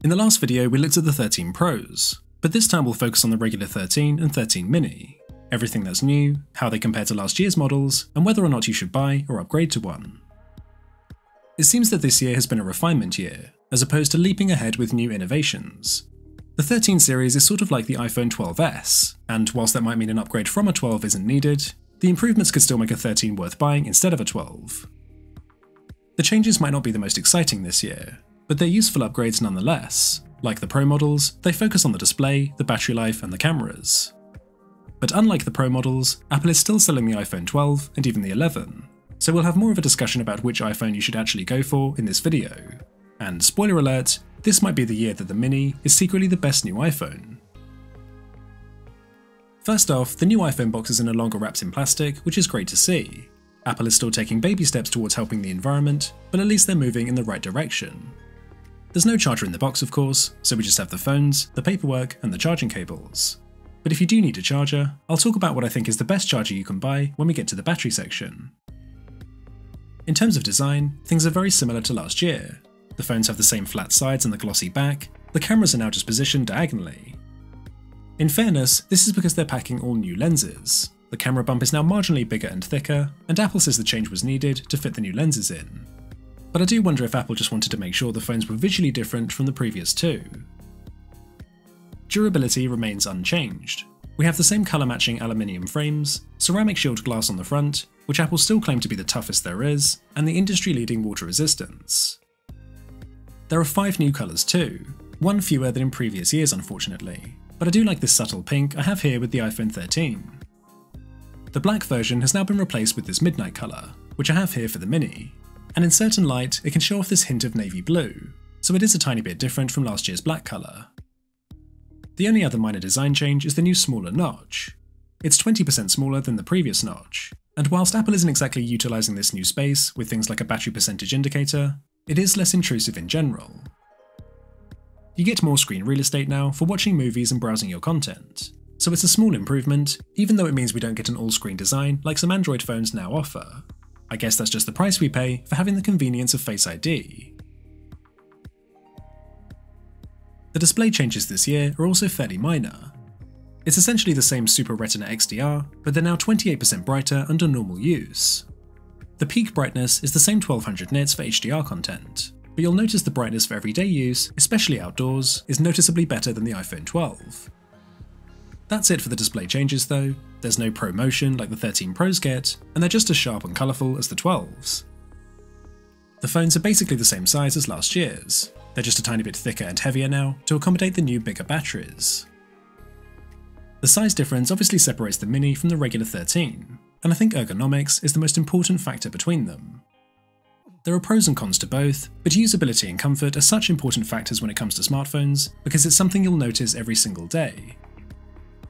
In the last video we looked at the 13 Pros, but this time we'll focus on the regular 13 and 13 Mini, everything that's new, how they compare to last year's models, and whether or not you should buy or upgrade to one. It seems that this year has been a refinement year, as opposed to leaping ahead with new innovations. The 13 series is sort of like the iPhone 12s, and whilst that might mean an upgrade from a 12 isn't needed, the improvements could still make a 13 worth buying instead of a 12. The changes might not be the most exciting this year, but they're useful upgrades nonetheless. Like the Pro models, they focus on the display, the battery life, and the cameras. But unlike the Pro models, Apple is still selling the iPhone 12 and even the 11, so we'll have more of a discussion about which iPhone you should actually go for in this video. And spoiler alert, this might be the year that the Mini is secretly the best new iPhone. First off, the new iPhone boxes are no longer wrapped in plastic, which is great to see. Apple is still taking baby steps towards helping the environment, but at least they're moving in the right direction. There's no charger in the box, of course, so we just have the phones, the paperwork, and the charging cables. But if you do need a charger, I'll talk about what I think is the best charger you can buy when we get to the battery section. In terms of design, things are very similar to last year. The phones have the same flat sides and the glossy back, the cameras are now just positioned diagonally. In fairness, this is because they're packing all new lenses. The camera bump is now marginally bigger and thicker, and Apple says the change was needed to fit the new lenses in. But I do wonder if Apple just wanted to make sure the phones were visually different from the previous two. Durability remains unchanged. We have the same colour matching aluminium frames, ceramic shield glass on the front, which Apple still claim to be the toughest there is, and the industry leading water resistance. There are 5 new colours too, one fewer than in previous years unfortunately, but I do like this subtle pink I have here with the iPhone 13. The black version has now been replaced with this midnight colour, which I have here for the Mini. And in certain light, it can show off this hint of navy blue, so it is a tiny bit different from last year's black colour. The only other minor design change is the new smaller notch. It's 20% smaller than the previous notch, and whilst Apple isn't exactly utilising this new space with things like a battery percentage indicator, it is less intrusive in general. You get more screen real estate now for watching movies and browsing your content, so it's a small improvement, even though it means we don't get an all-screen design like some Android phones now offer. I guess that's just the price we pay for having the convenience of Face ID. The display changes this year are also fairly minor. It's essentially the same Super Retina XDR, but they're now 28% brighter under normal use. The peak brightness is the same 1200 nits for HDR content, but you'll notice the brightness for everyday use, especially outdoors, is noticeably better than the iPhone 12. That's it for the display changes though. There's no Pro Motion like the 13 Pros get, and they're just as sharp and colourful as the 12s. The phones are basically the same size as last year's, they're just a tiny bit thicker and heavier now to accommodate the new bigger batteries. The size difference obviously separates the Mini from the regular 13, and I think ergonomics is the most important factor between them. There are pros and cons to both, but usability and comfort are such important factors when it comes to smartphones because it's something you'll notice every single day.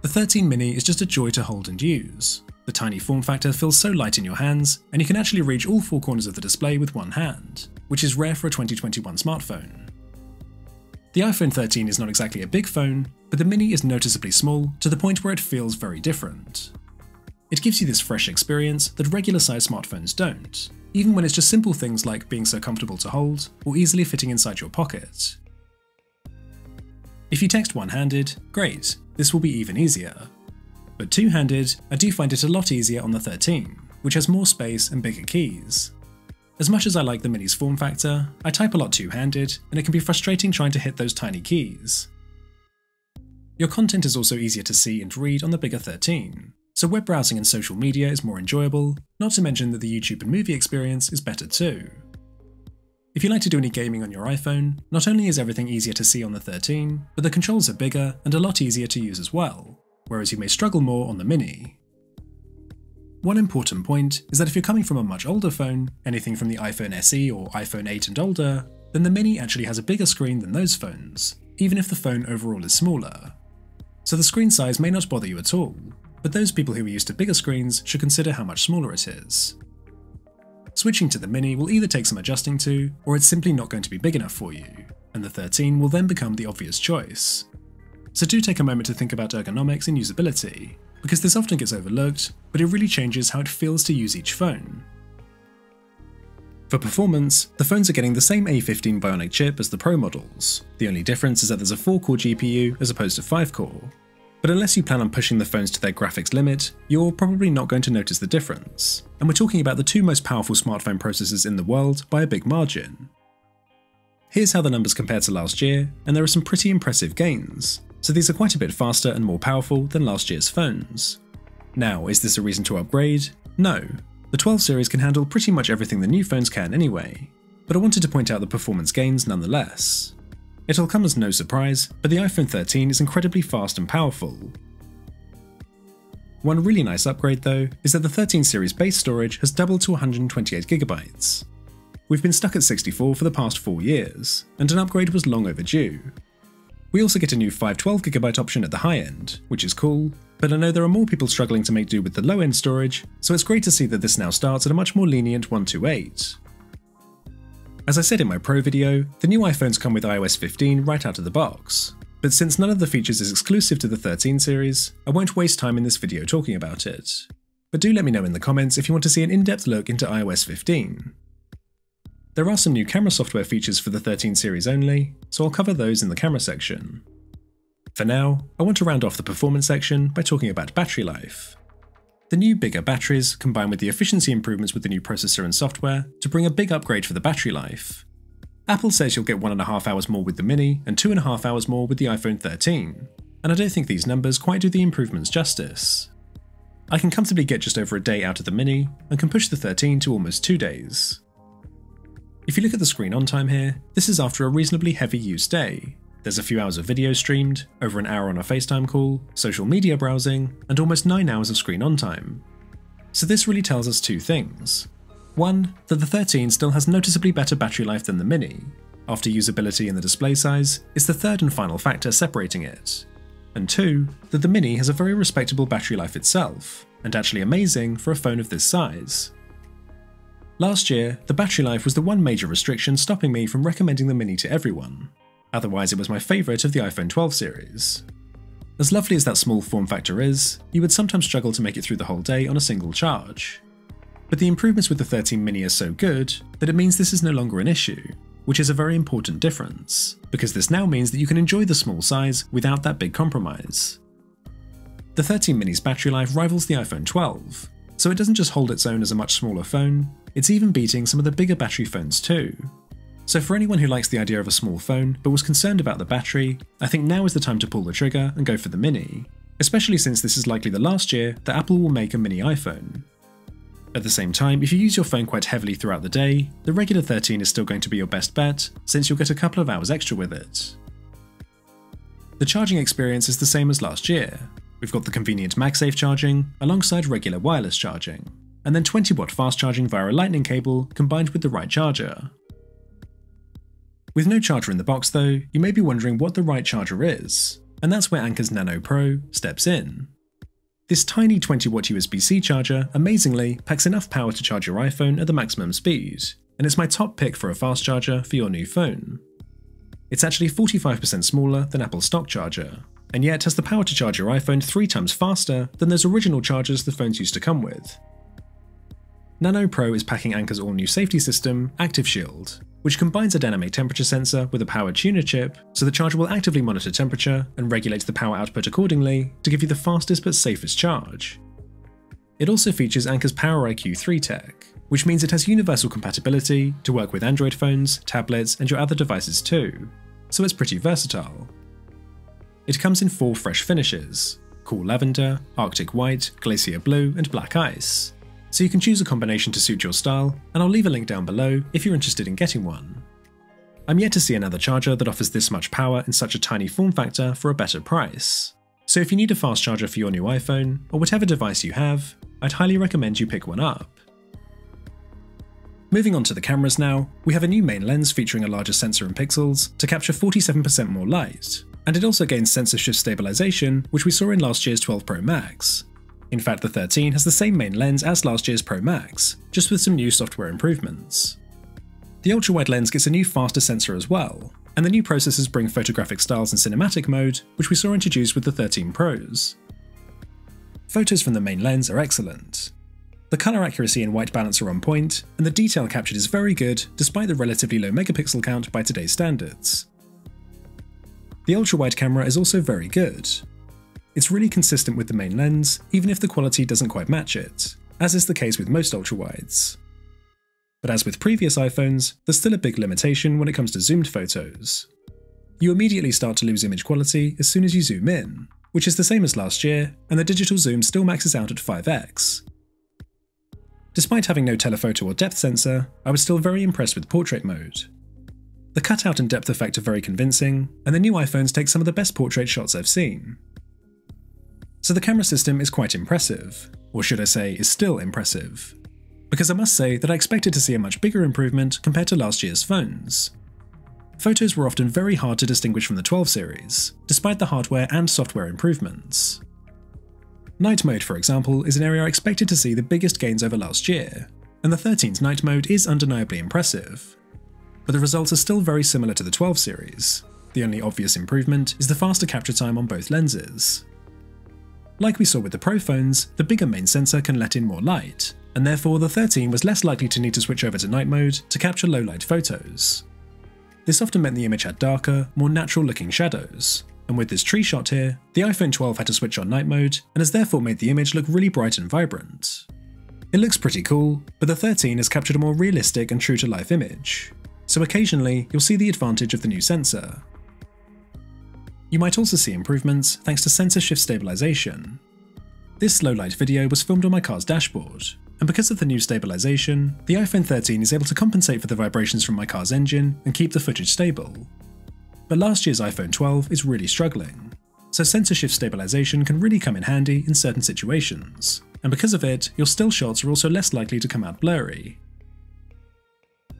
The 13 Mini is just a joy to hold and use. The tiny form factor feels so light in your hands, and you can actually reach all 4 corners of the display with one hand, which is rare for a 2021 smartphone. The iPhone 13 is not exactly a big phone, but the Mini is noticeably small to the point where it feels very different. It gives you this fresh experience that regular sized smartphones don't, even when it's just simple things like being so comfortable to hold or easily fitting inside your pocket. If you text one-handed, great, this will be even easier. But two-handed, I do find it a lot easier on the 13, which has more space and bigger keys. As much as I like the Mini's form factor, I type a lot two-handed, and it can be frustrating trying to hit those tiny keys. Your content is also easier to see and read on the bigger 13, so web browsing and social media is more enjoyable, not to mention that the YouTube and movie experience is better too. If you like to do any gaming on your iPhone, not only is everything easier to see on the 13, but the controls are bigger and a lot easier to use as well, whereas you may struggle more on the Mini. One important point is that if you're coming from a much older phone, anything from the iPhone SE or iPhone 8 and older, then the Mini actually has a bigger screen than those phones, even if the phone overall is smaller. So the screen size may not bother you at all, but those people who are used to bigger screens should consider how much smaller it is. Switching to the Mini will either take some adjusting to, or it's simply not going to be big enough for you, and the 13 will then become the obvious choice. So do take a moment to think about ergonomics and usability, because this often gets overlooked, but it really changes how it feels to use each phone. For performance, the phones are getting the same A15 Bionic chip as the Pro models. The only difference is that there's a 4-core GPU as opposed to 5-core. But unless you plan on pushing the phones to their graphics limit, you're probably not going to notice the difference. And we're talking about the two most powerful smartphone processors in the world by a big margin. Here's how the numbers compare to last year, and there are some pretty impressive gains. So these are quite a bit faster and more powerful than last year's phones. Now, is this a reason to upgrade? No. The 12 series can handle pretty much everything the new phones can anyway. But I wanted to point out the performance gains nonetheless. It'll come as no surprise, but the iPhone 13 is incredibly fast and powerful. One really nice upgrade though is that the 13 series base storage has doubled to 128GB. We've been stuck at 64 for the past 4 years, and an upgrade was long overdue. We also get a new 512GB option at the high end, which is cool, but I know there are more people struggling to make do with the low end storage, so it's great to see that this now starts at a much more lenient 128. As I said in my Pro video, the new iPhones come with iOS 15 right out of the box, but since none of the features is exclusive to the 13 series, I won't waste time in this video talking about it. But do let me know in the comments if you want to see an in-depth look into iOS 15. There are some new camera software features for the 13 series only, so I'll cover those in the camera section. For now, I want to round off the performance section by talking about battery life. The new bigger batteries combine with the efficiency improvements with the new processor and software to bring a big upgrade for the battery life. Apple says you'll get 1.5 hours more with the Mini and 2.5 hours more with the iPhone 13, and I don't think these numbers quite do the improvements justice. I can comfortably get just over a day out of the Mini and can push the 13 to almost 2 days. If you look at the screen on time here, this is after a reasonably heavy use day. There's a few hours of video streamed, over an hour on a FaceTime call, social media browsing, and almost 9 hours of screen on time. So this really tells us two things. One, that the 13 still has noticeably better battery life than the Mini. After usability and the display size, is the third and final factor separating it. And two, that the Mini has a very respectable battery life itself, and actually amazing for a phone of this size. Last year, the battery life was the one major restriction stopping me from recommending the Mini to everyone. Otherwise, it was my favourite of the iPhone 12 series. As lovely as that small form factor is, you would sometimes struggle to make it through the whole day on a single charge. But the improvements with the 13 Mini are so good that it means this is no longer an issue, which is a very important difference, because this now means that you can enjoy the small size without that big compromise. The 13 Mini's battery life rivals the iPhone 12, so it doesn't just hold its own as a much smaller phone, it's even beating some of the bigger battery phones too. So for anyone who likes the idea of a small phone but was concerned about the battery, I think now is the time to pull the trigger and go for the Mini, especially since this is likely the last year that Apple will make a mini iPhone. At the same time, if you use your phone quite heavily throughout the day, the regular 13 is still going to be your best bet, since you'll get a couple of hours extra with it. The charging experience is the same as last year. We've got the convenient MagSafe charging, alongside regular wireless charging, and then 20-watt fast charging via a lightning cable combined with the right charger. With no charger in the box though, you may be wondering what the right charger is, and that's where Anker's Nano Pro steps in. This tiny 20-watt USB-C charger amazingly packs enough power to charge your iPhone at the maximum speed, and it's my top pick for a fast charger for your new phone. It's actually 45% smaller than Apple's stock charger, and yet has the power to charge your iPhone 3 times faster than those original chargers the phones used to come with. Nano Pro is packing Anker's all-new safety system, Active Shield, which combines a dynamic temperature sensor with a power tuner chip, so the charger will actively monitor temperature and regulate the power output accordingly to give you the fastest but safest charge. It also features Anker's Power IQ 3 tech, which means it has universal compatibility to work with Android phones, tablets, and your other devices too, so it's pretty versatile. It comes in 4 fresh finishes: Cool Lavender, Arctic White, Glacier Blue, and Black Ice. So you can choose a combination to suit your style, and I'll leave a link down below if you're interested in getting one. I'm yet to see another charger that offers this much power in such a tiny form factor for a better price. So if you need a fast charger for your new iPhone, or whatever device you have, I'd highly recommend you pick one up. Moving on to the cameras now, we have a new main lens featuring a larger sensor in pixels to capture 47% more light, and it also gains sensor shift stabilization, which we saw in last year's 12 Pro Max. In fact, the 13 has the same main lens as last year's Pro Max, just with some new software improvements. The ultra-wide lens gets a new faster sensor as well, and the new processors bring photographic styles in cinematic mode, which we saw introduced with the 13 Pros. Photos from the main lens are excellent. The colour accuracy and white balance are on point, and the detail captured is very good despite the relatively low megapixel count by today's standards. The ultra-wide camera is also very good. It's really consistent with the main lens, even if the quality doesn't quite match it, as is the case with most ultra-wides. But as with previous iPhones, there's still a big limitation when it comes to zoomed photos. You immediately start to lose image quality as soon as you zoom in, which is the same as last year, and the digital zoom still maxes out at 5x. Despite having no telephoto or depth sensor, I was still very impressed with portrait mode. The cutout and depth effect are very convincing, and the new iPhones take some of the best portrait shots I've seen. So the camera system is quite impressive, or should I say is still impressive, because I must say that I expected to see a much bigger improvement compared to last year's phones. Photos were often very hard to distinguish from the 12 series, despite the hardware and software improvements. Night mode, for example, is an area I expected to see the biggest gains over last year, and the 13's night mode is undeniably impressive. But the results are still very similar to the 12 series. The only obvious improvement is the faster capture time on both lenses. Like we saw with the Pro phones, the bigger main sensor can let in more light, and therefore the 13 was less likely to need to switch over to night mode to capture low light photos. This often meant the image had darker, more natural looking shadows, and with this tree shot here, the iPhone 12 had to switch on night mode and has therefore made the image look really bright and vibrant. It looks pretty cool, but the 13 has captured a more realistic and true to life image, so occasionally you'll see the advantage of the new sensor. You might also see improvements thanks to sensor shift stabilization. This low light video was filmed on my car's dashboard, and because of the new stabilization, the iPhone 13 is able to compensate for the vibrations from my car's engine and keep the footage stable. But last year's iPhone 12 is really struggling, so sensor shift stabilization can really come in handy in certain situations, and because of it, your still shots are also less likely to come out blurry.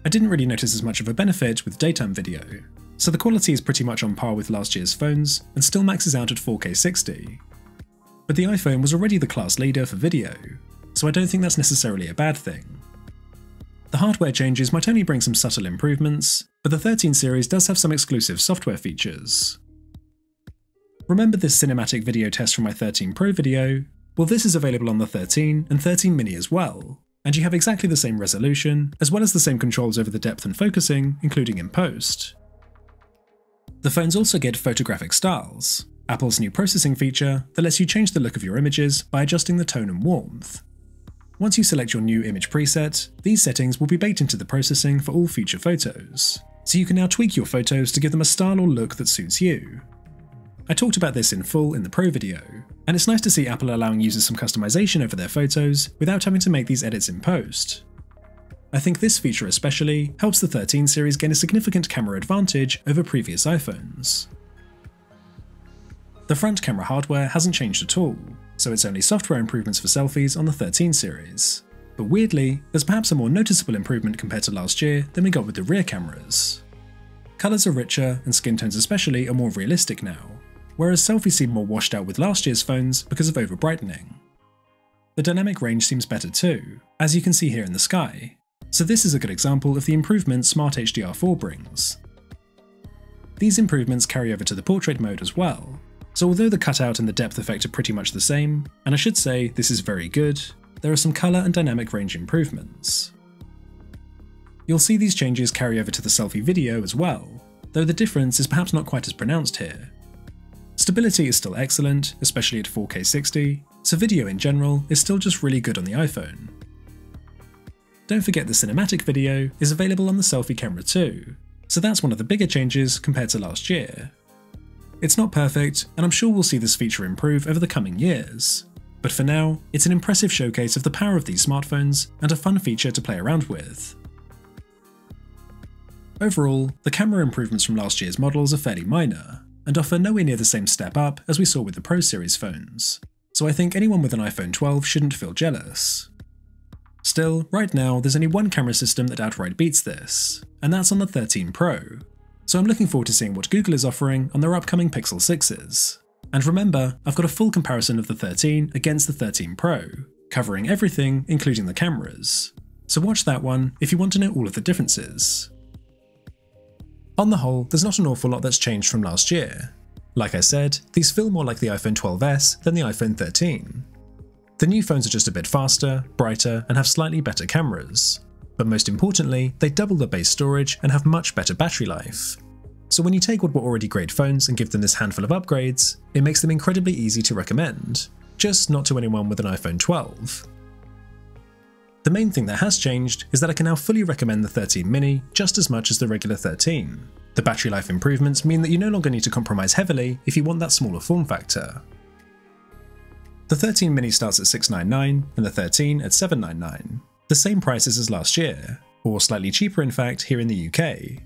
I didn't really notice as much of a benefit with daytime video, so the quality is pretty much on par with last year's phones and still maxes out at 4K 60. But the iPhone was already the class leader for video, so I don't think that's necessarily a bad thing. The hardware changes might only bring some subtle improvements, but the 13 series does have some exclusive software features. Remember this cinematic video test from my 13 Pro video? Well, this is available on the 13 and 13 mini as well, and you have exactly the same resolution, as well as the same controls over the depth and focusing, including in post. The phones also get photographic styles, Apple's new processing feature that lets you change the look of your images by adjusting the tone and warmth. Once you select your new image preset, these settings will be baked into the processing for all future photos, so you can now tweak your photos to give them a style or look that suits you. I talked about this in full in the Pro video, and it's nice to see Apple allowing users some customization over their photos without having to make these edits in post. I think this feature especially helps the 13 series gain a significant camera advantage over previous iPhones. The front camera hardware hasn't changed at all, so it's only software improvements for selfies on the 13 series. But weirdly, there's perhaps a more noticeable improvement compared to last year than we got with the rear cameras. Colours are richer and skin tones especially are more realistic now, whereas selfies seem more washed out with last year's phones because of over-brightening. The dynamic range seems better too, as you can see here in the sky, so this is a good example of the improvement Smart HDR4 brings. These improvements carry over to the portrait mode as well, so although the cutout and the depth effect are pretty much the same, and I should say this is very good, there are some colour and dynamic range improvements. You'll see these changes carry over to the selfie video as well, though the difference is perhaps not quite as pronounced here. Stability is still excellent, especially at 4K 60, so video in general is still just really good on the iPhone. Don't forget the cinematic video is available on the selfie camera too, so that's one of the bigger changes compared to last year. It's not perfect, and I'm sure we'll see this feature improve over the coming years, but for now, it's an impressive showcase of the power of these smartphones and a fun feature to play around with. Overall, the camera improvements from last year's models are fairly minor, and offer nowhere near the same step up as we saw with the Pro series phones, so I think anyone with an iPhone 12 shouldn't feel jealous. Still, right now there's only one camera system that outright beats this, and that's on the 13 Pro, so I'm looking forward to seeing what Google is offering on their upcoming Pixel 6s. And remember, I've got a full comparison of the 13 against the 13 Pro, covering everything including the cameras, so watch that one if you want to know all of the differences. On the whole, there's not an awful lot that's changed from last year. Like I said, these feel more like the iPhone 12s than the iPhone 13. The new phones are just a bit faster, brighter, and have slightly better cameras. But most importantly, they double the base storage and have much better battery life. So when you take what were already great phones and give them this handful of upgrades, it makes them incredibly easy to recommend, just not to anyone with an iPhone 12. The main thing that has changed is that I can now fully recommend the 13 mini just as much as the regular 13. The battery life improvements mean that you no longer need to compromise heavily if you want that smaller form factor. The 13 mini starts at $699 and the 13 at $799, the same prices as last year, or slightly cheaper in fact here in the UK.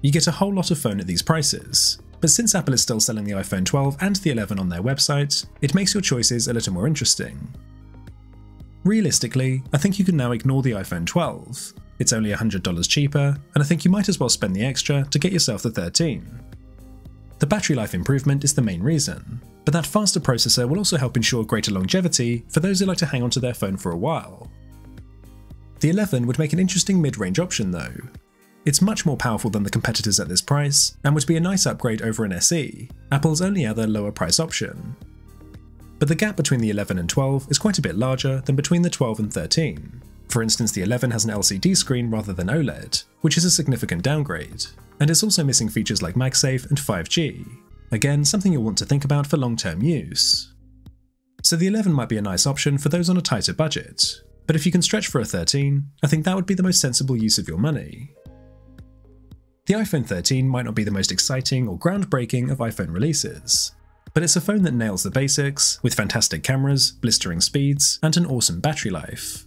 You get a whole lot of phone at these prices, but since Apple is still selling the iPhone 12 and the 11 on their website, it makes your choices a little more interesting. Realistically, I think you can now ignore the iPhone 12. It's only $100 cheaper, and I think you might as well spend the extra to get yourself the 13. The battery life improvement is the main reason, but that faster processor will also help ensure greater longevity for those who like to hang onto their phone for a while. The 11 would make an interesting mid-range option though. It's much more powerful than the competitors at this price, and would be a nice upgrade over an SE, Apple's only other lower price option. But the gap between the 11 and 12 is quite a bit larger than between the 12 and 13. For instance, the 11 has an LCD screen rather than OLED, which is a significant downgrade, and it's also missing features like MagSafe and 5G. Again, something you'll want to think about for long-term use. So the 11 might be a nice option for those on a tighter budget, but if you can stretch for a 13, I think that would be the most sensible use of your money. The iPhone 13 might not be the most exciting or groundbreaking of iPhone releases, but it's a phone that nails the basics, with fantastic cameras, blistering speeds, and an awesome battery life.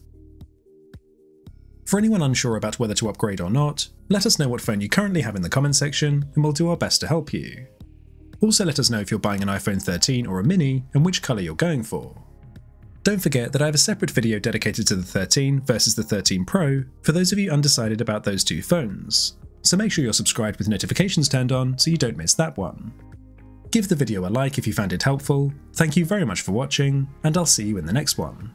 For anyone unsure about whether to upgrade or not, let us know what phone you currently have in the comments section and we'll do our best to help you. Also let us know if you're buying an iPhone 13 or a mini and which colour you're going for. Don't forget that I have a separate video dedicated to the 13 versus the 13 Pro for those of you undecided about those two phones, so make sure you're subscribed with notifications turned on so you don't miss that one. Give the video a like if you found it helpful, thank you very much for watching, and I'll see you in the next one.